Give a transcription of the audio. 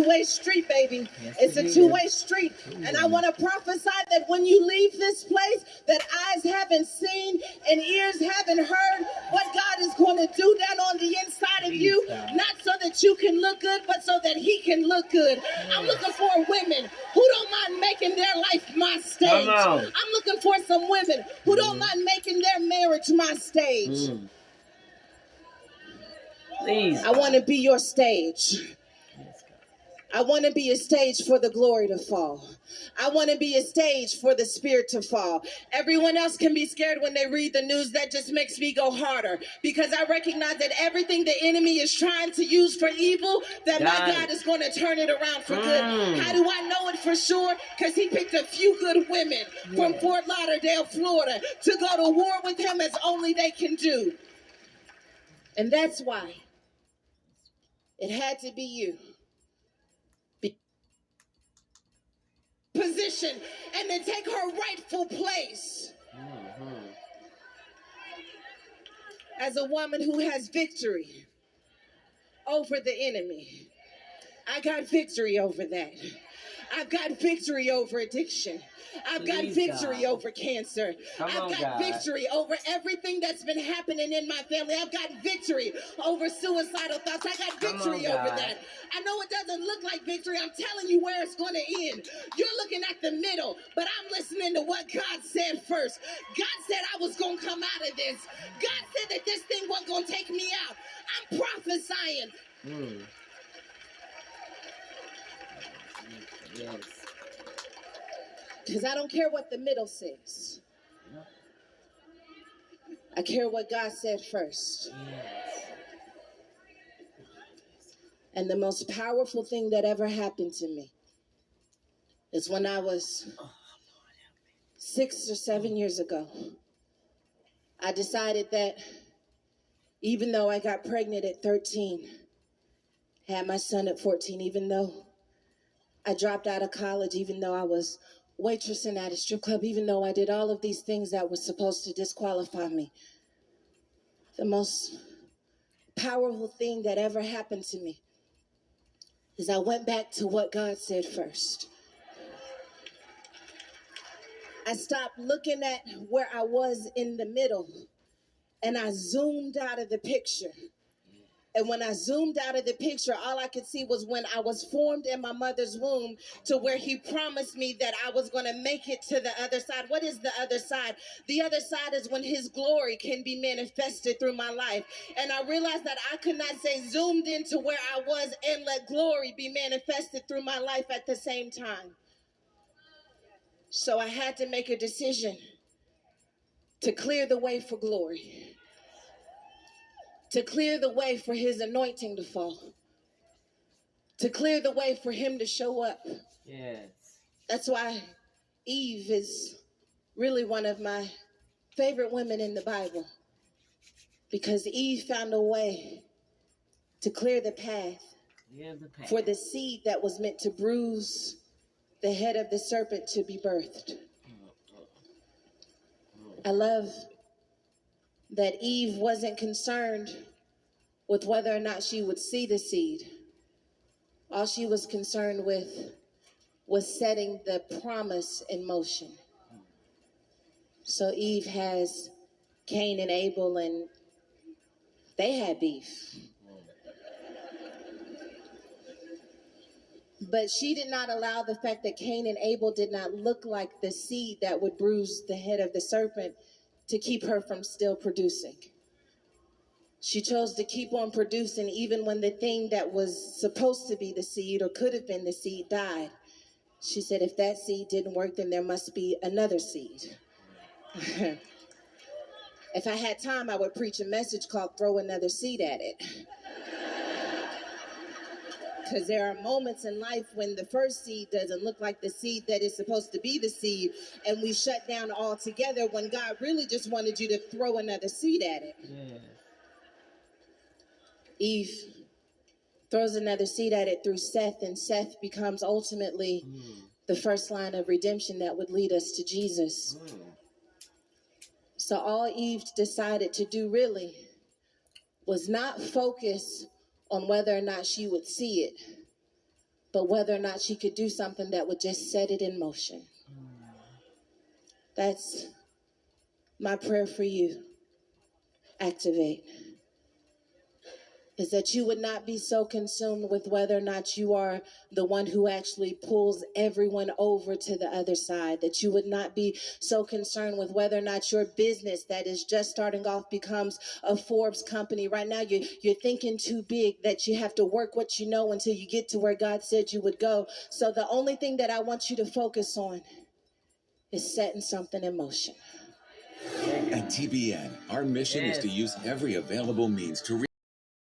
two-way street, baby. Yes, It's a two-way street. And I want to prophesy that when you leave this place, that eyes haven't seen and ears haven't heard what God is going to do down on the inside of you, not so that you can look good, but so that he can look good. I'm looking for women who don't mind making their life my stage. I'm looking for some women who don't mind making their marriage my stage. Please. I want to be your stage. I want to be a stage for the glory to fall. I want to be a stage for the spirit to fall. Everyone else can be scared when they read the news. That just makes me go harder, because I recognize that everything the enemy is trying to use for evil, that my God is going to turn it around for good. How do I know it for sure? Because he picked a few good women from Fort Lauderdale, Florida, to go to war with him as only they can do. And that's why it had to be you. Position and to take her rightful place as a woman who has victory over the enemy. I got victory over that. I've got victory over addiction. I've got victory over cancer. I've got victory over everything that's been happening in my family. I've got victory over suicidal thoughts. I got victory over that. I know it doesn't look like victory. I'm telling you where it's going to end. You're looking at the middle, but I'm listening to what God said first. God said I was going to come out of this. God said that this thing wasn't going to take me out. I'm prophesying. Yes. Because I don't care what the middle says. I care what God said first. Yes. And the most powerful thing that ever happened to me is when I was 6 or 7 years ago. I decided that even though I got pregnant at 13, had my son at 14, even though I dropped out of college, even though I was waitressing at a strip club, even though I did all of these things that were supposed to disqualify me, the most powerful thing that ever happened to me is I went back to what God said first. I stopped looking at where I was in the middle, and I zoomed out of the picture. And when I zoomed out of the picture, all I could see was when I was formed in my mother's womb, to where he promised me that I was going to make it to the other side. What is the other side? The other side is when his glory can be manifested through my life. And I realized that I could not say zoomed into where I was and let glory be manifested through my life at the same time. So I had to make a decision to clear the way for glory, to clear the way for his anointing to fall, to clear the way for him to show up. Yes. That's why Eve is really one of my favorite women in the Bible, because Eve found a way to clear the path for the seed that was meant to bruise the head of the serpent to be birthed. I love that Eve wasn't concerned with whether or not she would see the seed. All she was concerned with was setting the promise in motion. So Eve has Cain and Abel, and they had beef. But she did not allow the fact that Cain and Abel did not look like the seed that would bruise the head of the serpent to keep her from still producing. She chose to keep on producing even when the thing that was supposed to be the seed or could have been the seed died. She said, if that seed didn't work, then there must be another seed. If I had time, I would preach a message called Throw Another Seed at It. Because there are moments in life when the first seed doesn't look like the seed that is supposed to be the seed, and we shut down altogether when God really just wanted you to throw another seed at it. Yeah. Eve throws another seed at it through Seth, and Seth becomes ultimately the first line of redemption that would lead us to Jesus. So all Eve decided to do really was not focus on whether or not she would see it, but whether or not she could do something that would just set it in motion. That's my prayer for you. Activate. Is that you would not be so consumed with whether or not you are the one who actually pulls everyone over to the other side. That you would not be so concerned with whether or not your business that is just starting off becomes a Forbes company. Right now, you're thinking too big, that you have to work what you know until you get to where God said you would go. So the only thing that I want you to focus on is setting something in motion. At TBN, our mission is to use every available means to